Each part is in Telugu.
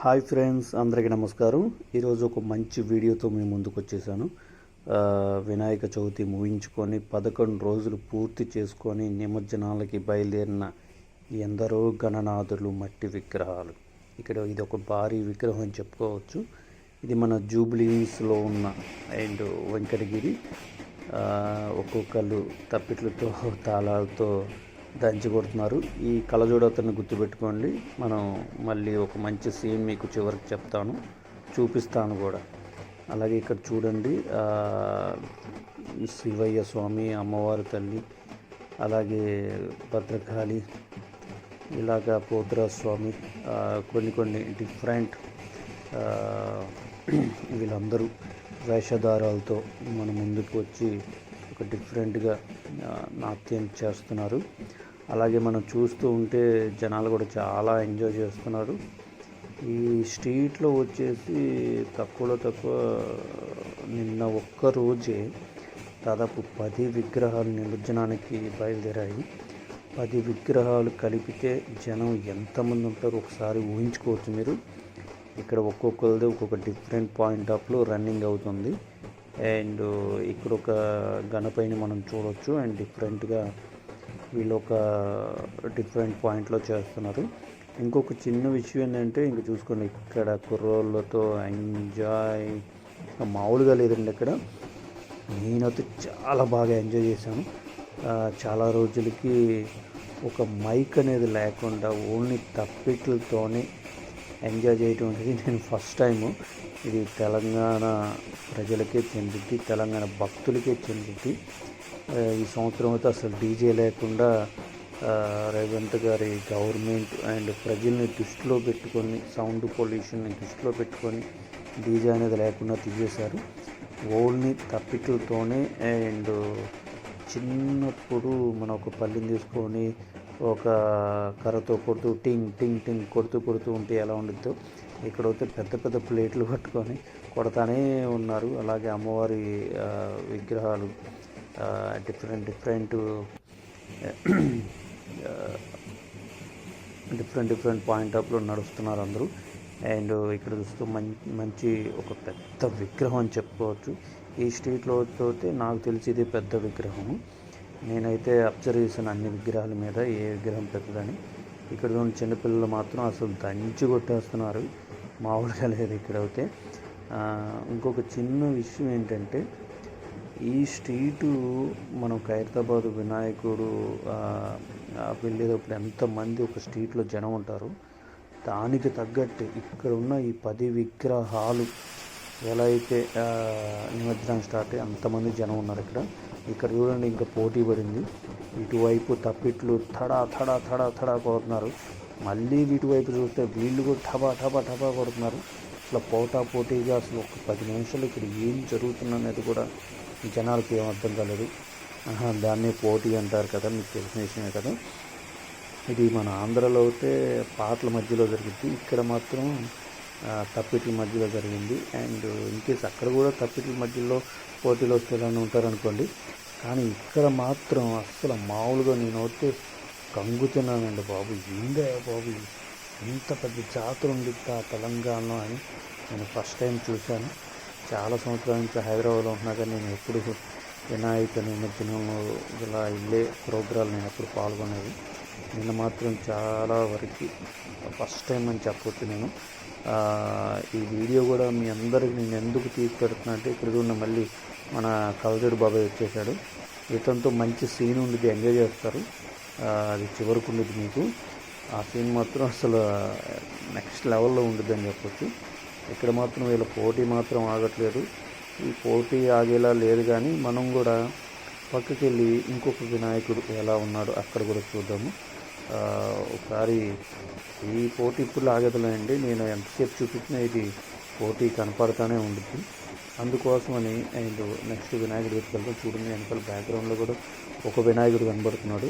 హాయ్ ఫ్రెండ్స్, అందరికీ నమస్కారం. ఈరోజు ఒక మంచి వీడియోతో మేము ముందుకు వచ్చేసాను. వినాయక చవితి ముగించుకొని 11 రోజులు పూర్తి చేసుకొని నిమజ్జనాలకి బయలుదేరిన ఎందరో గణనాథులు, మట్టి విగ్రహాలు. ఇక్కడ ఇది ఒక భారీ విగ్రహం అని చెప్పుకోవచ్చు. ఇది మన జూబ్లీస్లో ఉన్న అండ్ వెంకటగిరి. ఒక్కొక్కళ్ళు తప్పిట్లతో తాళాలతో దంచి కొడుతున్నారు. ఈ కళ్ళజోడతను గుర్తుపెట్టుకోండి. మనం మళ్ళీ ఒక మంచి సీన్ మీకు చివరికి చెప్తాను, చూపిస్తాను కూడా. అలాగే ఇక్కడ చూడండి, శివయ్య స్వామి, అమ్మవారి తల్లి, అలాగే భద్రకాళి, ఇలాగా పోతురాజు స్వామి, కొన్ని డిఫరెంట్ వీళ్ళందరూ వేషధారాలతో మన ముందుకు వచ్చి ఒక డిఫరెంట్గా నాట్యం చేస్తున్నారు. అలాగే మనం చూస్తూ ఉంటే జనాలు కూడా చాలా ఎంజాయ్ చేస్తున్నారు. ఈ స్ట్రీట్లో వచ్చేసి తక్కువ నిన్న ఒక్క రోజే దాదాపు 10 విగ్రహాలు నిమజ్జనానికి బయలుదేరాయి. 10 విగ్రహాలు కలిపితే జనం ఎంతమంది ఉంటారో ఒకసారి ఊహించుకోవచ్చు మీరు. ఇక్కడ ఒక్కొక్కరిది ఒక్కొక్క డిఫరెంట్ పాయింట్ ఆఫ్లో రన్నింగ్ అవుతుంది. అండ్ ఇక్కడ ఒక గణపైని మనం చూడవచ్చు. అండ్ డిఫరెంట్గా వీళ్ళు ఒక డిఫరెంట్ పాయింట్లో చేస్తున్నారు. ఇంకొక చిన్న విషయం ఏంటంటే, ఇంక చూసుకోండి, ఇక్కడ కుర్రోళ్ళతో ఎంజాయ్ మామూలుగా లేదండి. ఇక్కడ నేనైతే చాలా బాగా ఎంజాయ్ చేశాను. చాలా రోజులకి ఒక మైక్ అనేది లేకుండా ఓన్లీ తప్పిట్లతోనే ఎంజాయ్ చేయటం అనేది నేను ఫస్ట్ టైము. ఇది తెలంగాణ ప్రజలకే చెందింది, తెలంగాణ భక్తులకే చెందింది. ఈ సంవత్సరం అయితే అసలు డీజే లేకుండా రేవంత్ గారి గవర్నమెంట్ అండ్ ప్రజల్ని దృష్టిలో పెట్టుకొని, సౌండ్ పొల్యూషన్ని దృష్టిలో పెట్టుకొని డీజే అనేది లేకుండా తీసేశారు. ఓన్లీ తప్పిట్లతోనే. అండ్ చిన్నప్పుడు మనం ఒక పల్లిని తీసుకొని ఒక కర్రతో కొడుతూ టింగ్ టింగ్ టింగ్ కొడుతూ ఉంటే ఎలా ఉండిద్దో, ఇక్కడైతే పెద్ద ప్లేట్లు పట్టుకొని కొడతానే ఉన్నారు. అలాగే అమ్మవారి విగ్రహాలు డిఫరెంట్ పాయింట్ ఆఫ్లో నడుస్తున్నారు అందరూ. అండ్ ఇక్కడ చూస్తూ మంచి ఒక పెద్ద విగ్రహం అని చెప్పుకోవచ్చు. ఈ స్ట్రీట్లో అయితే నాకు తెలిసి ఇది పెద్ద విగ్రహము. నేనైతే అబ్జర్వ్ చేశాను అన్ని విగ్రహాల మీద ఏ విగ్రహం పెద్దదని. ఇక్కడ ఉన్న చిన్నపిల్లలు మాత్రం అసలు దంచి కొట్టేస్తున్నారు, మామూలుగా లేదు ఇక్కడైతే. ఇంకొక చిన్న విషయం ఏంటంటే, ఈ స్ట్రీటు మనం ఖైరతాబాద్ వినాయకుడు వెళ్ళేటప్పుడు ఎంతమంది ఒక స్ట్రీట్లో జనం ఉంటారు, దానికి తగ్గట్టు ఇక్కడ ఉన్న ఈ 10 విగ్రహాలు ఎలా అయితే నిమజ్జనం స్టార్ట్ అయ్యి అంతమంది జనం ఉన్నారు ఇక్కడ. ఇక్కడ చూడండి, ఇంకా పోటీ పడింది. ఇటువైపు తప్పిట్లు థడా కొడుతున్నారు. మళ్ళీ ఇటువైపు చూస్తే వీళ్ళు కూడా టబా కొడుతున్నారు. అసలు పోటీగా అసలు ఒక 10 నిమిషాలు ఇక్కడ ఏం జరుగుతుందనేది కూడా జనాలకి ఏం అర్థం కాలేదు. దాన్నే పోటీ అంటారు కదా, మీకు తెలిసిన విషయమే కదా. ఇది మన ఆంధ్రలో అయితే పాటల మధ్యలో జరిగింది, ఇక్కడ మాత్రం తప్పిట్ల మధ్యలో జరిగింది. అండ్ ఇన్కేస్ అక్కడ కూడా తప్పిట్ల మధ్యలో పోటీలు వస్తేలానే ఉంటారనుకోండి, కానీ ఇక్కడ మాత్రం అస్సలు మామూలుగా నేనైతే కంగు తిన్నానండి బాబు. ఏందా బాబు, ఇంత పెద్ద జాతర ఉండిద్దా తెలంగాణలో అని నేను ఫస్ట్ టైం చూశాను. చాలా సంవత్సరాల నుంచి హైదరాబాద్లో ఉంటున్నా కానీ నేను ఎప్పుడు వినాయక నిమజ్జనంలో ఇలా వెళ్ళే ప్రోగ్రాలు నేను ఎప్పుడు పాల్గొనేది. నిన్న మాత్రం చాలా వరకు ఫస్ట్ టైం అని చెప్పొచ్చు నేను. ఈ వీడియో కూడా మీ అందరికి నేను ఎందుకు తీసుకెడుతున్నా అంటే, ఇక్కడ చూడండి మళ్ళీ మన కలజోడు బాబాయ్ వచ్చేసాడు. ఇతనితో మంచి సీన్ ఉండిద్ది, ఎంజాయ్ చేస్తారు. అది చివరికి ఉండిద్ది మీకు. ఆ సీన్ మాత్రం అసలు నెక్స్ట్ లెవెల్లో ఉండిద్ది అని చెప్పొచ్చు. ఇక్కడ మాత్రం వీళ్ళ పోటీ మాత్రం ఆగట్లేదు. ఈ పోటీ ఆగేలా లేదు, కానీ మనం కూడా పక్కకి వెళ్ళి ఇంకొక వినాయకుడు ఎలా ఉన్నాడు అక్కడ కూడా చూద్దాము. ఒకసారి ఈ పోటీ ఇప్పుడు ఆగదులేండి, నేను ఎంతసేపు చూపించినా ఇది పోటీ కనపడతానే ఉంటుంది. అందుకోసమని అండ్ నెక్స్ట్ వినాయకుడు వెతుకెళ్తాం. చూడండి, వెనకాల బ్యాక్గ్రౌండ్లో కూడా ఒక వినాయకుడు కనబడుతున్నాడు.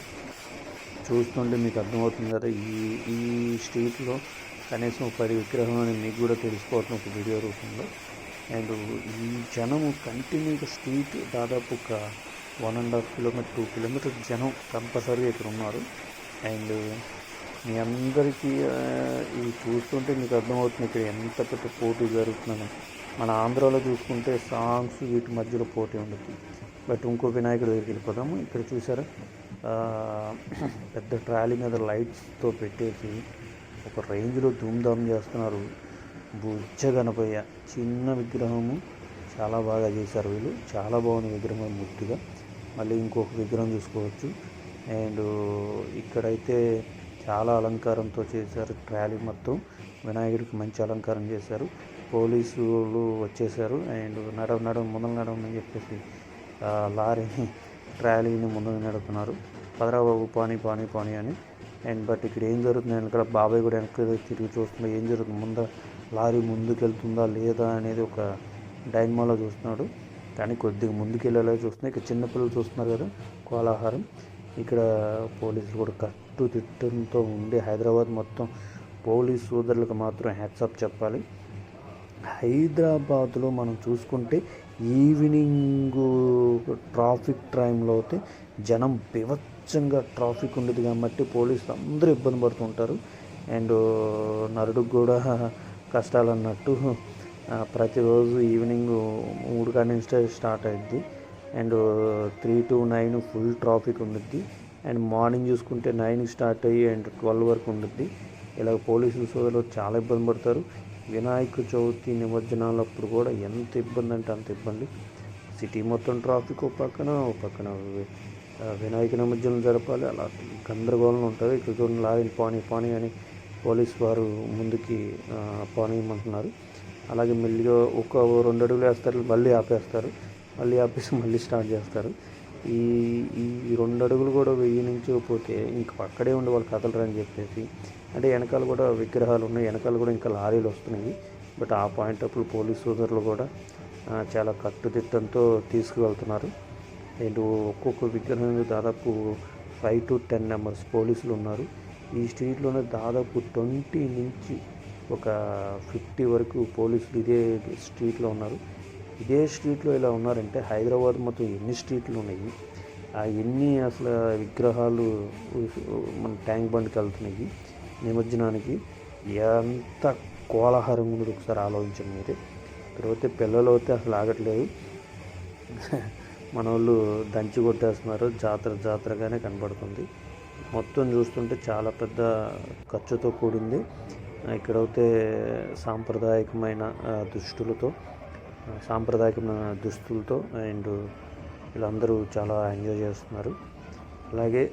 చూస్తుంటే మీకు అర్థమవుతుంది కదా, ఈ స్ట్రీట్లో కనీసం 10 విగ్రహం అని మీకు కూడా తెలిసిపోతుంది ఒక వీడియో రూపంలో. అండ్ ఈ జనము కంటిన్యూగా స్ట్రీట్ దాదాపు ఒక 1.5 కిలోమీటర్ 2 కిలోమీటర్ జనం కంపల్సరీగా ఇక్కడ ఉన్నారు. అండ్ మీ అందరికీ ఇది చూస్తుంటే మీకు అర్థమవుతుంది ఇక్కడ ఎంత పెద్ద పోటీ జరుగుతుందని. మన ఆంధ్రాలో చూసుకుంటే సాంగ్స్ వీటి మధ్యలో పోటీ ఉండదు. బట్ ఇంకో వినాయకుడి దగ్గరికి వెళ్ళిపోదాము. ఇక్కడ చూసారా పెద్ద ట్రాలీ మీద లైట్స్తో పెట్టేసి ఒక రేంజ్లో ధూమ్ధామ్ చేస్తున్నారు. బుజ్జ గణపయ్య చిన్న విగ్రహము చాలా బాగా చేశారు వీళ్ళు. చాలా బాగుంది విగ్రహం ముద్దుగా. మళ్ళీ ఇంకొక విగ్రహం చూసుకోవచ్చు. అండ్ ఇక్కడైతే చాలా అలంకారంతో చేశారు. ట్రాలీ మొత్తం వినాయకుడికి మంచి అలంకారం చేశారు. పోలీసులు వచ్చేసారు. అండ్ ముందర నడవని చెప్పేసి లారీని ట్రాలీని ముందుకు నడుపుతున్నారు. పదరా బాబు పానీ అని. అండ్ బట్ ఇక్కడ ఏం జరుగుతుంది, వెనకాల బాబాయ్ కూడా వెనక్కి తిరిగి చూస్తున్నా ఏం జరుగుతుంది, ముందర లారీ ముందుకు వెళ్తుందా లేదా అనేది ఒక డైనమాలో చూస్తున్నాడు. కానీ కొద్దిగా ముందుకు వెళ్ళేలా చూస్తున్నాయి. ఇక్కడ చిన్నపిల్లలు చూస్తున్నారు కదా కోలాహలం. ఇక్కడ పోలీసులు కూడా కట్టుదిట్టంతో ఉండి హైదరాబాద్ మొత్తం పోలీస్ సోదరులకు మాత్రం హ్యాట్సాప్ చెప్పాలి. హైదరాబాద్లో మనం చూసుకుంటే ఈవినింగ్ ట్రాఫిక్ టైంలో అయితే జనం బీభత్సంగా ట్రాఫిక్ ఉండేది కాబట్టి పోలీసులు అందరూ ఇబ్బంది పడుతుంటారు. అండ్ నరుడికి కూడా కష్టాలు అన్నట్టు ప్రతిరోజు ఈవినింగ్ 3 కాడ నుంచి స్టార్ట్ అయ్యిద్ది. అండ్ 3 to 9 ఫుల్ ట్రాఫిక్ ఉండుద్ది. అండ్ మార్నింగ్ చూసుకుంటే 9 స్టార్ట్ అయ్యి అండ్ 12 వరకు ఉండుద్ది. ఇలా పోలీసుల సోదరులు చాలా ఇబ్బంది పడతారు. వినాయక చవితి నిమజ్జనాలప్పుడు కూడా ఎంత ఇబ్బంది అంటే అంత ఇబ్బంది. సిటీ మొత్తం ట్రాఫిక్ ఓ పక్కన వినాయక నిమజ్జనం జరపాలి. అలా గందరగోళం ఉంటుంది. ఇక్కడ చూడండి లారీని పానీ అని పోలీసు వారు ముందుకి పానీయమంటున్నారు. అలాగే మెల్లిగా ఒక 2 అడుగులు వేస్తారు, మళ్ళీ ఆపేస్తారు, మళ్ళీ ఆపేసి మళ్ళీ స్టార్ట్ చేస్తారు. ఈ 2 అడుగులు కూడా వేయనించకపోతే ఇంక అక్కడే ఉండి వాళ్ళు కదలరని చెప్పేసి, అంటే వెనకాల కూడా విగ్రహాలు ఉన్నాయి, వెనకాల కూడా ఇంకా లారీలు వస్తున్నాయి. బట్ ఆ పాయింట్ అప్పుడు పోలీస్ సోదరులు కూడా చాలా కట్టుదిట్టంతో తీసుకువెళ్తున్నారు. అండ్ ఒక్కొక్క విగ్రహం దాదాపు 5 to 10 members పోలీసులు ఉన్నారు. ఈ స్ట్రీట్లోనే దాదాపు 20 నుంచి ఒక 50 వరకు పోలీసులు ఇదే స్ట్రీట్లో ఉన్నారు. ఇదే స్ట్రీట్లో ఇలా ఉన్నారంటే హైదరాబాద్ మొత్తం ఎన్ని స్ట్రీట్లు ఉన్నాయి, ఆ ఎన్ని అసలు విగ్రహాలు మన ట్యాంక్ బండ్కి వెళ్తున్నాయి నిమజ్జనానికి, ఎంత కోలాహలం ఉండదు ఒకసారి ఆలోచించండి మీరే. తర్వాత పిల్లలు అయితే అసలు ఆగట్లేదు, మన వాళ్ళు దంచి కొట్టేస్తున్నారు. జాతరగానే కనబడుతుంది. మొత్తం చూస్తుంటే చాలా పెద్ద ఖర్చుతో కూడింది. ఇక్కడైతే సాంప్రదాయకమైన దుస్తులతో అండ్ వీళ్ళందరూ చాలా ఎంజాయ్ చేస్తున్నారు. అలాగే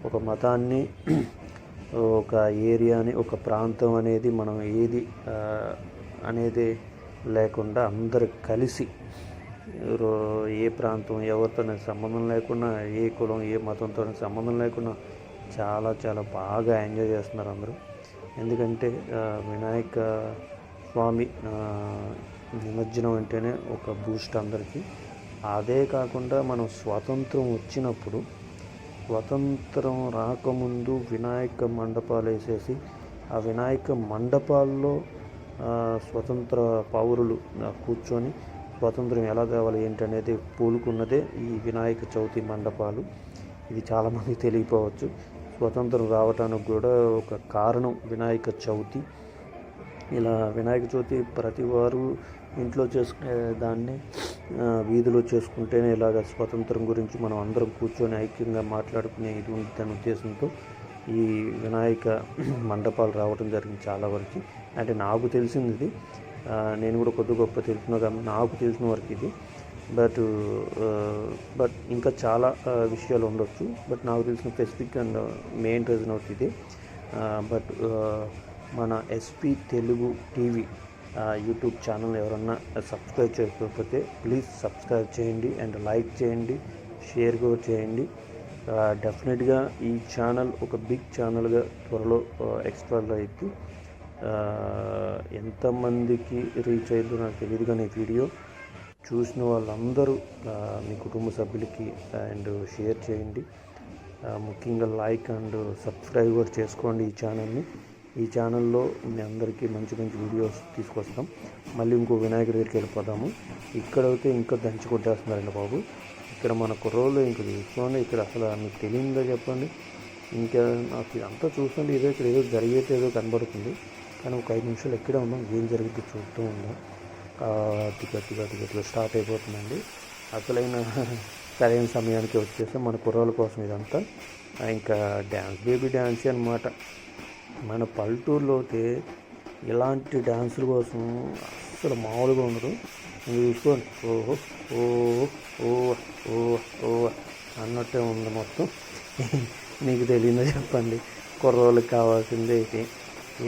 ఒక మతాన్ని, ఒక ఏరియాని, ఒక ప్రాంతం అనేది మనం ఏది అనేది లేకుండా అందరు కలిసి ఏ ప్రాంతం ఎవరితో సంబంధం లేకుండా, ఏ కులం ఏ మతంతో సంబంధం లేకుండా చాలా చాలా బాగా ఎంజాయ్ చేస్తున్నారు అందరూ. ఎందుకంటే వినాయక స్వామి నిమజ్జనం అంటేనే ఒక బూస్ట్ అందరికీ. అదే కాకుండా మనం స్వతంత్రం రాకముందు వినాయక మండపాలు వేసేసి ఆ వినాయక మండపాల్లో స్వతంత్ర పౌరులు కూర్చొని స్వతంత్రం ఎలా కావాలి ఏంటనేది పూలుకున్నదే ఈ వినాయక చవితి మండపాలు. ఇది చాలామందికి తెలియకపోవచ్చు. స్వతంత్రం రావడానికి కూడా ఒక కారణం వినాయక చవితి. ఇలా వినాయక చవితి ప్రతి వారు ఇంట్లో చేసుకునే దాన్ని వీధిలో చేసుకుంటేనే ఇలాగ స్వతంత్రం గురించి మనం అందరం కూర్చొని ఐక్యంగా మాట్లాడుకునే ఇది ఉంటుందనే ఉద్దేశంతో ఈ వినాయక మండపాలు రావడం జరిగింది చాలా వరకు. అంటే నాకు తెలిసింది ఇది, నేను కూడా కొద్ది గొప్ప తెలుసుకున్నా కానీ నాకు తెలిసిన వరకు ఇది. బట్ ఇంకా చాలా విషయాలు ఉండొచ్చు. బట్ నాకు తెలిసిన స్పెసిఫిక్ అండ్ మెయిన్ రీజన్ అవుతుంది ఇది. బట్ మన SP Telugu TV YouTube channel ఎవరన్నా సబ్స్క్రైబ్ చేయకపోతే ప్లీజ్ సబ్స్క్రైబ్ చేయండి అండ్ లైక్ చేయండి, షేర్ కూడా చేయండి. డెఫినెట్గా ఈ ఛానల్ ఒక బిగ్ ఛానల్గా త్వరలో ఎక్స్ట్రాలో అయితే ఎంతమందికి రీచ్ అయ్యిందో నాకు తెలియదు, కానీ ఈ వీడియో చూసిన వాళ్ళందరూ మీ కుటుంబ సభ్యులకి అండ్ షేర్ చేయండి. ముఖ్యంగా లైక్ అండ్ సబ్స్క్రైబ్ కూడా చేసుకోండి ఈ ఛానల్ని. ఈ ఛానల్లో మీ అందరికీ మంచి వీడియోస్ తీసుకొస్తాం. మళ్ళీ ఇంకో వినాయకుడి దగ్గరికి వెళ్ళిపోదాము. ఇక్కడైతే ఇంకా దంచి కొట్టేస్తున్నారండి బాబు. ఇక్కడ మన కుర్రోళ్ళు ఇంక చూసుకోండి. ఇక్కడ అసలు మీకు తెలియదా చెప్పండి, ఇంకా నాకు ఇదంతా చూస్తుంటే ఇక్కడ ఏదో జరిగేది ఏదో కనబడుతుంది, కానీ ఒక 5 నిమిషాలు ఎక్కడే ఉన్నాం, ఏం జరిగింది చూస్తూ ఉందాం. గట్టిగా స్టార్ట్ అయిపోతుందండి. అసలైన సరైన సమయానికి వచ్చేసి మన కుర్రాళ్ళ కోసం ఇదంతా. ఇంకా డ్యాన్స్ బేబీ డ్యాన్స్ అనమాట. మన పల్లెటూరులో అయితే ఇలాంటి డ్యాన్సుల కోసం అసలు మామూలుగా ఉండదు. మీరు చూసుకోండి, ఓహో ఓ ఓ ఓ ఓ అన్నట్టే ఉంది మొత్తం. మీకు తెలియదో చెప్పండి. కుర్రోళ్ళకి కావాల్సిందే ఇది.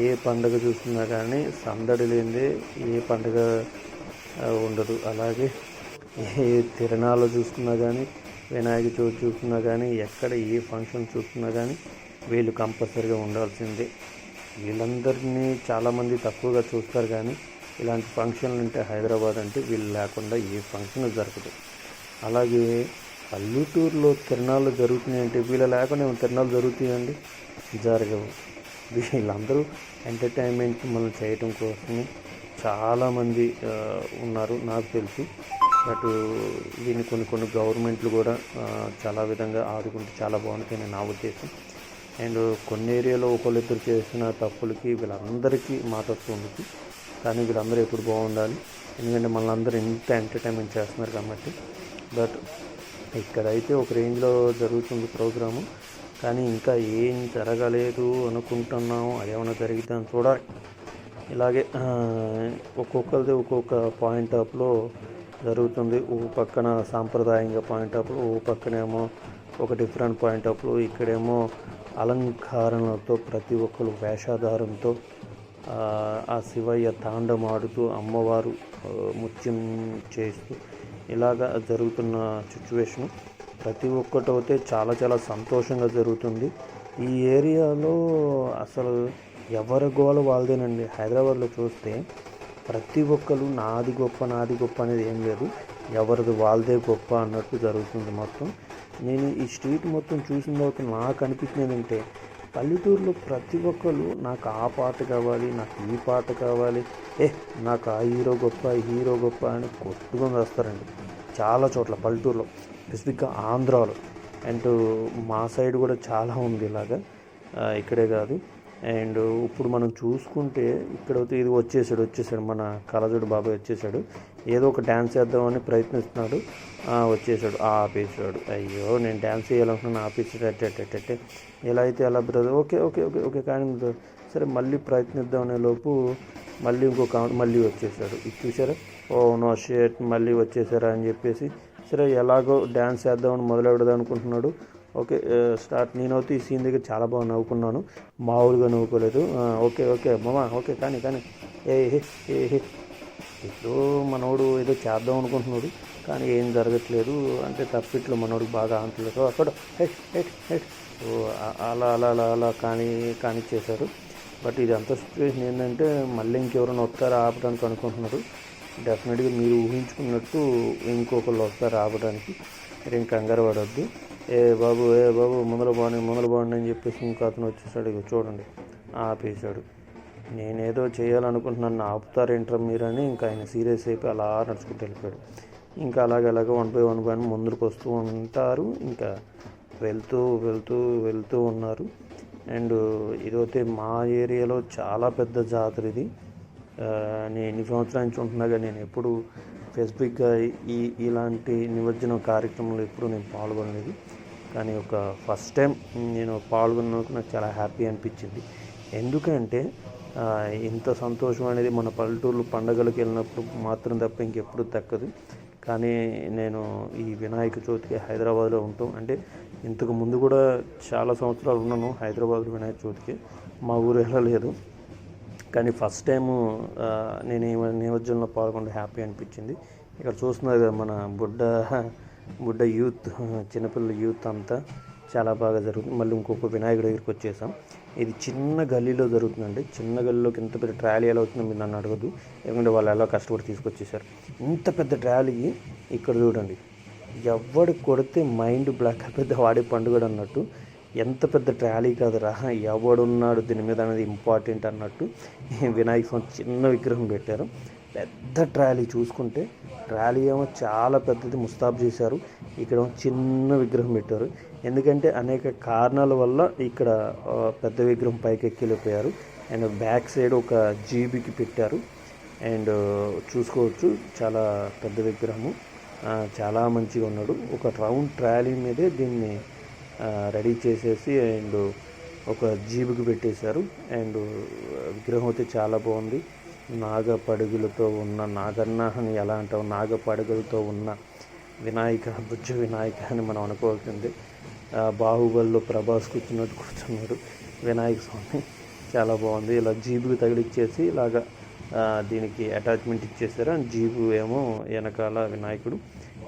ఏ పండుగ చూస్తున్నా కానీ సందడి లేనిదే ఏ పండుగ ఉండదు. అలాగే ఏ తిరణాలు చూసుకున్నా కానీ, వినాయక చవితి చూసుకున్నా కానీ, ఎక్కడ ఏ ఫంక్షన్ చూసుకున్నా కానీ వీళ్ళు కంపల్సరీగా ఉండాల్సిందే. వీళ్ళందరినీ చాలామంది తక్కువగా చూస్తారు, కానీ ఇలాంటి ఫంక్షన్లు అంటే హైదరాబాద్ అంటే వీళ్ళు లేకుండా ఏ ఫంక్షన్ జరగదు. అలాగే పల్లెటూరులో తిరణాలు జరుగుతున్నాయంటే వీళ్ళ లేకుండా తిరణాలు జరుగుతాయండి, జరగవు. వీళ్ళందరూ ఎంటర్టైన్మెంట్ మనం చేయటం కోసమే చాలామంది ఉన్నారు నాకు తెలుసు. బట్ దీన్ని కొన్ని గవర్నమెంట్లు కూడా చాలా విధంగా ఆదుకుంటే చాలా బాగుంటుంది నా ఉద్దేశం. అండ్ కొన్ని ఏరియాలో ఒకళ్ళిద్దరు చేసిన తప్పులకి వీళ్ళందరికీ మాటొస్తూ ఉంటుంది, కానీ వీళ్ళందరూ ఎప్పుడు బాగుండాలి, ఎందుకంటే మనందరూ ఇంత ఎంటర్టైన్మెంట్ చేస్తున్నారు కాబట్టి. బట్ ఇక్కడైతే ఒక రేంజ్లో జరుగుతుంది ప్రోగ్రాము, కానీ ఇంకా ఏం జరగలేదు అనుకుంటున్నాము. అదేమన్నా జరిగితే చూడాలి. ఇలాగే ఒక్కొక్కరిది ఒక్కొక్క పాయింట్ ఆఫ్లో జరుగుతుంది. ఓ పక్కన సాంప్రదాయంగా పాయింట్ ఆఫ్లో, ఓ పక్కనేమో ఒక డిఫరెంట్ పాయింట్ ఆఫ్లో. ఇక్కడేమో అలంకరణలతో ప్రతి ఒక్కరు వేషాధారంతో ఆ శివయ్య తాండమాడుతూ అమ్మవారు ముత్యం చేస్తూ ఇలాగా జరుగుతున్న సిచ్యువేషను. ప్రతి ఒక్కటైతే చాలా చాలా సంతోషంగా జరుగుతుంది. ఈ ఏరియాలో అసలు ఎవరి గోల వాళ్ళదేనండి. హైదరాబాద్లో చూస్తే ప్రతి ఒక్కరు నాది గొప్ప అనేది ఏం లేదు, ఎవరిది వాళ్ళదే గొప్ప అన్నట్టు జరుగుతుంది మొత్తం. నేను ఈ స్ట్రీట్ మొత్తం చూసిన తర్వాత నాకు అనిపించింది ఏంటంటే, పల్లెటూరులో ప్రతి ఒక్కరు నాకు ఆ పాట కావాలి, నాకు ఈ పాట కావాలి, నాకు ఆ హీరో గొప్ప అని కొట్టుకొని వస్తారండి చాలా చోట్ల పల్లెటూరులో, స్పెసిఫిక్గా ఆంధ్రాలో. అండ్ మా సైడ్ కూడా చాలా ఉంది ఇలాగా, ఇక్కడే కాదు. అండ్ ఇప్పుడు మనం చూసుకుంటే ఇక్కడ ఇది వచ్చేసాడు మన కలజోడు బాబాయ్ వచ్చేసాడు. ఏదో ఒక డ్యాన్స్ చేద్దామని ప్రయత్నిస్తున్నాడు, వచ్చేసాడు ఆపేసాడు. అయ్యో నేను డ్యాన్స్ చేయాలనుకున్నాను, ఆపేసాడు. ఎలా అయితే అలా బ్రదర్, ఓకే కానీ సరే మళ్ళీ ప్రయత్నిద్దామనే లోపు మళ్ళీ మళ్ళీ వచ్చేసాడు. ఇది చూసారా, ఓ నో షేట్ మళ్ళీ వచ్చేసారా అని చెప్పేసి, సరే ఎలాగో డ్యాన్స్ చేద్దామని మొదలెడదాం అనుకుంటున్నాడు. Okay start. నేనైతే ఈ సీన్ దగ్గర చాలా బాగా నవ్వుకున్నాను, మామూలుగా నవ్వుకోలేదు. ఓకే మామా ఓకే కానీ ఇప్పుడు మనోడు ఏదో చేద్దాం అనుకుంటున్నాడు, కానీ ఏం జరగట్లేదు అంటే తప్పిట్లు మనోడికి బాగా ఆంతలేదు. అక్కడ అలా కానిచ్చేశారు. బట్ ఇది అంత సిచ్యువేషన్ ఏంటంటే మళ్ళీ ఇంకెవరైనా వస్తారా ఆపడానికి అనుకుంటున్నారు. డెఫినెట్గా మీరు ఊహించుకున్నట్టు ఇంకొకళ్ళు వస్తారు ఆపడానికి. మీరు ఇంక కంగారు పడొద్దు. ఏ బాబు ముందర బాగుండి అని చెప్పేసి ఇంకో అతను వచ్చేసాడు. ఇక చూడండి ఆపేశాడు. నేనేదో చేయాలనుకుంటున్నాను, ఆపుతారేంట్రా మీరని ఇంకా ఆయన సీరియస్ అయిపోయి అలా నడుచుకుంటూ వెళ్ళిపోయాడు. ఇంకా అలాగే వన్ బై వన్ ముందుకు వస్తూ ఉంటారు, ఇంకా వెళ్తూ ఉన్నారు. అండ్ ఇదైతే మా ఏరియాలో చాలా పెద్ద జాతర ఇది. నేను ఎన్ని సంవత్సరాల నుంచి ఉంటున్నాగా నేను ఎప్పుడు స్పెసిఫిక్గా ఇలాంటి నిమజ్జనం కార్యక్రమంలో ఎప్పుడు నేను పాల్గొనలేదు, కానీ ఒక ఫస్ట్ టైం నేను పాల్గొన్నందుకు నాకు చాలా హ్యాపీ అనిపించింది. ఎందుకంటే ఇంత సంతోషం అనేది మన పల్లెటూరు పండుగలకు వెళ్ళినప్పుడు మాత్రం తప్ప ఇంకెప్పుడు దక్కదు. కానీ నేను ఈ వినాయక చవితికి హైదరాబాద్లో ఉంటాం, అంటే ఇంతకు ముందు కూడా చాలా సంవత్సరాలు ఉన్నాను హైదరాబాద్లో వినాయక చవితికి, మా ఊరు వెళ్ళలేదు. కానీ ఫస్ట్ టైము నేను ఈ నిమజ్జనంలో పాల్గొంటే హ్యాపీ అనిపించింది. ఇక్కడ చూస్తున్నారు కదా మన బుడ్డ యూత్, చిన్నపిల్లల యూత్ అంతా చాలా బాగా జరుగుతుంది. మళ్ళీ ఇంకొక వినాయకుడి దగ్గరికి వచ్చేసాం. ఇది చిన్న గల్లీలో జరుగుతుందండి. చిన్న గల్లీలోకి ఇంత పెద్ద ట్రాలీ ఎలా అవుతుందో మీరు నన్ను అడగదు, ఎందుకంటే వాళ్ళు ఎలా కష్టపడి తీసుకొచ్చేసారు. ఇంత పెద్ద ట్రాలీ ఇక్కడ చూడండి, ఎవడు కొడితే మైండ్ బ్లాక్ అయిపోతే వాడే పండుగ అన్నట్టు. ఎంత పెద్ద ట్రాలీ కాదురా, ఎవడున్నాడు దీని మీద అనేది ఇంపార్టెంట్ అన్నట్టు వినాయక స్వామి చిన్న విగ్రహం పెట్టారు. పెద్ద ట్రాలీ చూసుకుంటే, ట్రాలీ ఏమో చాలా పెద్దది ముస్తాబు చేశారు. ఇక్కడ చిన్న విగ్రహం పెట్టారు. ఎందుకంటే అనేక కారణాల వల్ల ఇక్కడ పెద్ద విగ్రహం పైకి ఎక్కిపోయారు. అండ్ బ్యాక్ సైడ్ ఒక జీబీకి పెట్టారు. అండ్ చూసుకోవచ్చు చాలా పెద్ద విగ్రహము, చాలా మంచిగా ఉన్నాడు. ఒక రౌండ్ ట్రాలీ మీదే దీన్ని రెడీ చేసేసి అండ్ ఒక జీబుకి పెట్టేశారు. అండ్ విగ్రహం అయితే చాలా బాగుంది. నాగపడుగులతో ఉన్న, నాగన్న అని ఎలా అంటావు, నాగపడుగులతో ఉన్న వినాయక, బుజ్జ వినాయక అని మనం అనుకోవాల్సింది. బాహుబలిలో ప్రభాస్ కూర్చున్నాడు వినాయక స్వామి. చాలా బాగుంది. ఇలా జీబుకి తగిలిచ్చేసి ఇలాగా దీనికి అటాచ్మెంట్ ఇచ్చేసారు. అండ్ జీబు ఏమో వెనకాల వినాయకుడు,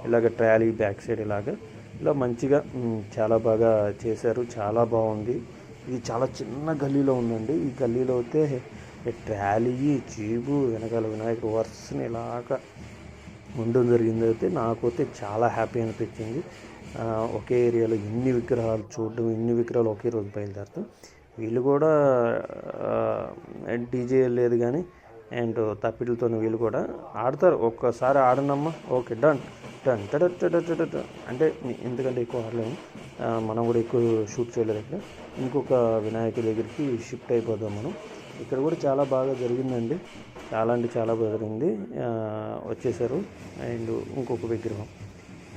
ఇలాగ ట్రాలీ బ్యాక్ సైడ్ ఇలా మంచిగా చాలా బాగా చేశారు. చాలా బాగుంది. ఇది చాలా చిన్న గల్లీలో ఉందండి. ఈ గల్లీలో అయితే ట్రాలీ, జీబు, వెనకాల వినాయకుడు వరుసని ఇలాగా ఉండడం జరిగింది. అయితే నాకైతే చాలా హ్యాపీ అనిపించింది. ఒకే ఏరియాలో ఇన్ని విగ్రహాలు చూడడం, ఇన్ని విగ్రహాలు ఒకే రోజు బయలుదేరుతాం. వీళ్ళు కూడా డీజే లేదు కానీ అండ్ తప్పిడిలతో వీళ్ళు కూడా ఆడతారు. ఒక్కసారి ఆడనమ్మా, ఓకే డన్ డన్ అంటే ఎందుకంటే ఎక్కువ ఆడలేము, మనం కూడా ఎక్కువ షూట్ చేయలేదు. ఇక్కడ ఇంకొక వినాయకుడి దగ్గరికి షిఫ్ట్ అయిపోదాం మనం. ఇక్కడ కూడా చాలా బాగా జరిగిందండి. చాలా అంటే చాలా బాగా జరిగింది. వచ్చేసారు. అండ్ ఇంకొక విగ్రహం,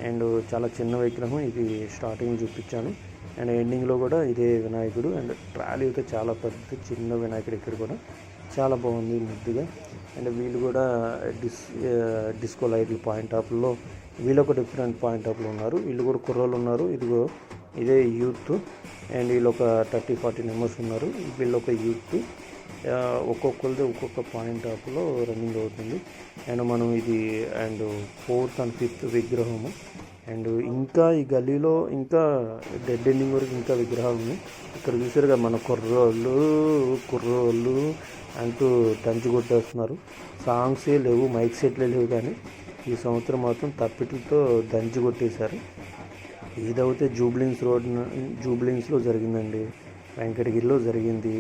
అండ్ చాలా చిన్న విగ్రహం. ఇది స్టార్టింగ్ చూపించాను. అండ్ ఎండింగ్లో కూడా ఇదే వినాయకుడు. అండ్ ట్రాలీ అయితే చాలా పెద్ద చిన్న వినాయకుడు. ఇక్కడ కూడా చాలా బాగుంది ముద్దుగా. అండ్ వీళ్ళు కూడా డిస్కో లైట్లు పాయింట్ ఆఫ్లో వీళ్ళు ఒక డిఫరెంట్ పాయింట్ ఆఫ్లో ఉన్నారు. వీళ్ళు కూడా కుర్రోళ్ళు ఉన్నారు. ఇదే యూత్. అండ్ వీళ్ళు ఒక 30-40 మెంబర్స్ ఉన్నారు. వీళ్ళు ఒక యూత్. ఒక్కొక్కరిది ఒక్కొక్క పాయింట్ ఆఫ్లో రన్నింగ్ అవుతుంది. అండ్ మనం ఇది అండ్ 4th and 5th విగ్రహము. అండ్ ఇంకా ఈ గల్లీలో ఇంకా డెడ్ ఎండింగ్ వరకు ఇంకా విగ్రహాలు ఉన్నాయి. ఇక్కడ చూసారుగా మన కుర్రోళ్ళు అంటూ దంచి కొట్టేస్తున్నారు. సాంగ్సే లేవు, మైక్ సెట్లే లేవు, కానీ ఈ సంవత్సరం మాత్రం తప్పిట్లతో దంచి కొట్టేశారు. ఇదైతే జూబ్లిన్స్లో జరిగిందండి, వెంకటగిరిలో జరిగింది.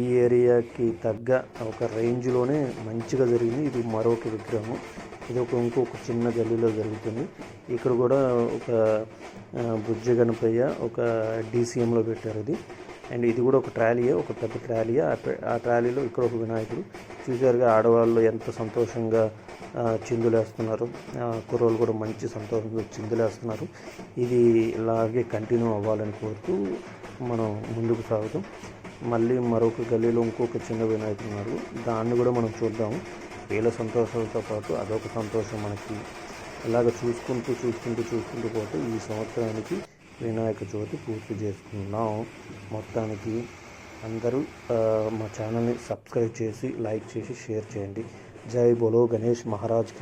ఈ ఏరియాకి తగ్గ ఒక రేంజ్లోనే మంచిగా జరిగింది. ఇది మరొక విగ్రహం. ఇది ఇంకొక చిన్న గల్లీలో జరుగుతుంది. ఇక్కడ కూడా ఒక బుజ్జ గణపయ్య ఒక డీసీఎంలో పెట్టారు ఇది. అండ్ ఇది కూడా ఒక ట్రాలీయే, ఒక పెద్ద ట్రాలీయే. ఆ ట్రాలీలో ఇక్కడ ఒక వినాయకుడు. చూసారుగా ఆడవాళ్ళు ఎంత సంతోషంగా చిందులేస్తున్నారు. కుర్రోళ్ళు కూడా మంచి సంతోషంగా చిందులేస్తున్నారు. ఇది ఇలాగే కంటిన్యూ అవ్వాలని కోరుతూ మనం ముందుకు సాగుతాం. మళ్ళీ మరొక గల్లీలో ఇంకొక చిన్న వినాయకుడు ఉన్నారు. దాన్ని కూడా మనం చూద్దాము. వీళ్ళ సంతోషాలతో పాటు అదొక సంతోషం మనకి. ఇలాగ చూసుకుంటూ పోతే ఈ సంవత్సరానికి వినాయక చవితి పూర్తి చేసుకున్నాం. మొత్తానికి అందరూ మా ఛానల్ని సబ్స్క్రైబ్ చేసి, లైక్ చేసి, షేర్ చేయండి. జై బోలో గణేష్ మహారాజ్కి.